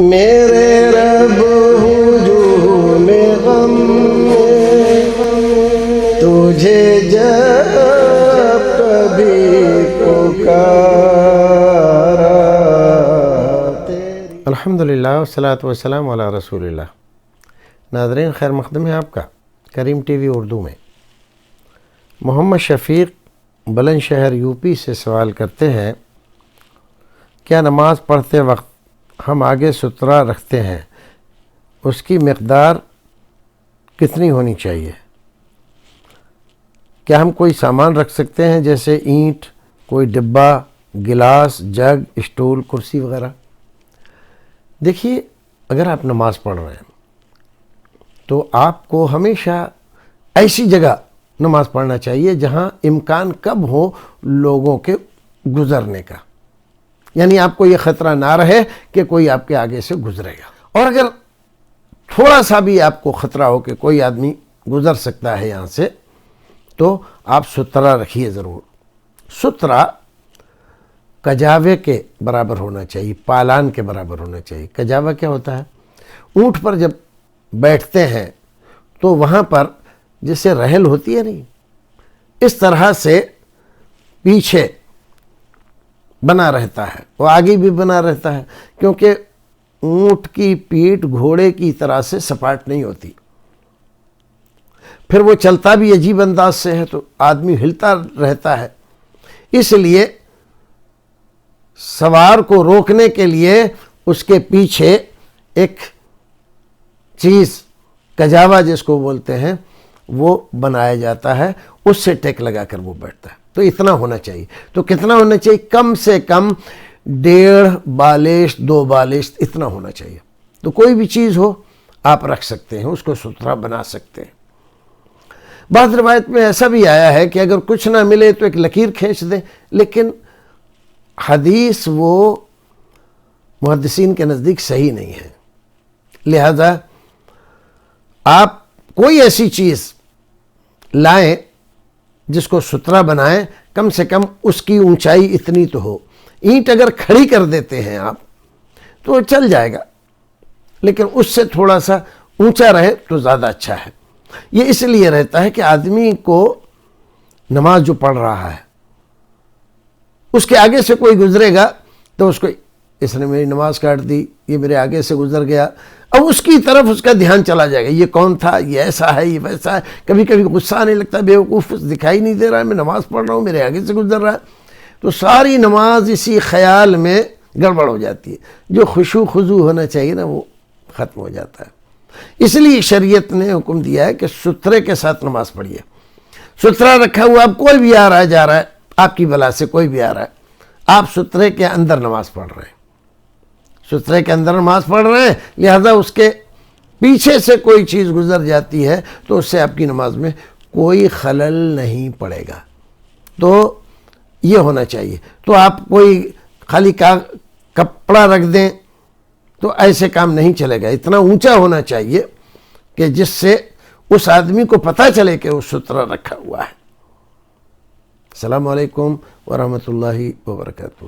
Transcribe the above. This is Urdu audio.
میرے رب ہجوم غم میں تجھے جب کبھی پکارا الحمدللہ والصلاۃ والسلام علی رسول اللہ۔ ناظرین، خیر مقدم ہے آپ کا کریم ٹی وی اردو میں۔ محمد شفیق بلند شہر یو پی سے سوال کرتے ہیں، کیا نماز پڑھتے وقت ہم آگے سترہ رکھتے ہیں، اس کی مقدار کتنی ہونی چاہیے؟ کیا ہم کوئی سامان رکھ سکتے ہیں جیسے اینٹ، کوئی ڈبہ، گلاس، جگ، اسٹول، کرسی وغیرہ؟ دیکھیے، اگر آپ نماز پڑھ رہے ہیں تو آپ کو ہمیشہ ایسی جگہ نماز پڑھنا چاہیے جہاں امکان کم ہو لوگوں کے گزرنے کا، یعنی آپ کو یہ خطرہ نہ رہے کہ کوئی آپ کے آگے سے گزرے گا۔ اور اگر تھوڑا سا بھی آپ کو خطرہ ہو کہ کوئی آدمی گزر سکتا ہے یہاں سے، تو آپ سترہ رکھیے ضرور۔ سترہ کجاوے کے برابر ہونا چاہیے، پالان کے برابر ہونا چاہیے۔ کجاوہ کیا ہوتا ہے؟ اونٹ پر جب بیٹھتے ہیں تو وہاں پر جیسے رحل ہوتی ہے نہیں، اس طرح سے پیچھے بنا رہتا ہے، وہ آگے بھی بنا رہتا ہے، کیونکہ اونٹ کی پیٹھ گھوڑے کی طرح سے سپاٹ نہیں ہوتی، پھر وہ چلتا بھی عجیب انداز سے ہے تو آدمی ہلتا رہتا ہے۔ اس لیے سوار کو روکنے کے لیے اس کے پیچھے ایک چیز کجاوا جس کو بولتے ہیں وہ بنایا جاتا ہے، اس سے ٹیک لگا کر وہ بیٹھتا ہے۔ تو اتنا ہونا چاہیے۔ تو کتنا ہونا چاہیے؟ کم سے کم 1.5 بالشت 2 بالشت اتنا ہونا چاہیے۔ تو کوئی بھی چیز ہو آپ رکھ سکتے ہیں، اس کو ستھرا بنا سکتے ہیں۔ بعض روایت میں ایسا بھی آیا ہے کہ اگر کچھ نہ ملے تو ایک لکیر کھینچ دیں، لیکن حدیث وہ محدثین کے نزدیک صحیح نہیں ہے، لہذا آپ کوئی ایسی چیز لائیں جس کو ستھرا بنائیں، کم سے کم اس کی اونچائی اتنی تو ہو۔ اینٹ اگر کھڑی کر دیتے ہیں آپ تو چل جائے گا، لیکن اس سے تھوڑا سا اونچا رہے تو زیادہ اچھا ہے۔ یہ اس لیے رہتا ہے کہ آدمی کو نماز جو پڑھ رہا ہے اس کے آگے سے کوئی گزرے گا تو اس کو، اس نے میری نماز کاٹ دی، یہ میرے آگے سے گزر گیا، اب اس کی طرف اس کا دھیان چلا جائے گا، یہ کون تھا، یہ ایسا ہے، یہ ویسا ہے۔ کبھی کبھی غصہ آنے لگتا ہے، بیوقوف دکھائی نہیں دے رہا ہے، میں نماز پڑھ رہا ہوں، میرے آگے سے گزر رہا ہے، تو ساری نماز اسی خیال میں گڑبڑ ہو جاتی ہے۔ جو خشوع خضوع ہونا چاہیے نا وہ ختم ہو جاتا ہے۔ اس لیے شریعت نے حکم دیا ہے کہ سترے کے ساتھ نماز پڑھیے۔ سترا رکھا ہوا، اب کوئی بھی آ رہا ہے جا رہا ہے، آپ کی بلا سے کوئی بھی آ رہا ہے، آپ سترے کے اندر نماز پڑھ رہے ہیں، سترے کے اندر نماز پڑھ رہے ہیں، لہذا اس کے پیچھے سے کوئی چیز گزر جاتی ہے تو اس سے آپ کی نماز میں کوئی خلل نہیں پڑے گا۔ تو یہ ہونا چاہیے۔ تو آپ کوئی خالی کپڑا رکھ دیں تو ایسے کام نہیں چلے گا، اتنا اونچا ہونا چاہیے کہ جس سے اس آدمی کو پتہ چلے کہ وہ سترا رکھا ہوا ہے۔ السلام علیکم ورحمۃ اللہ وبرکاتہ۔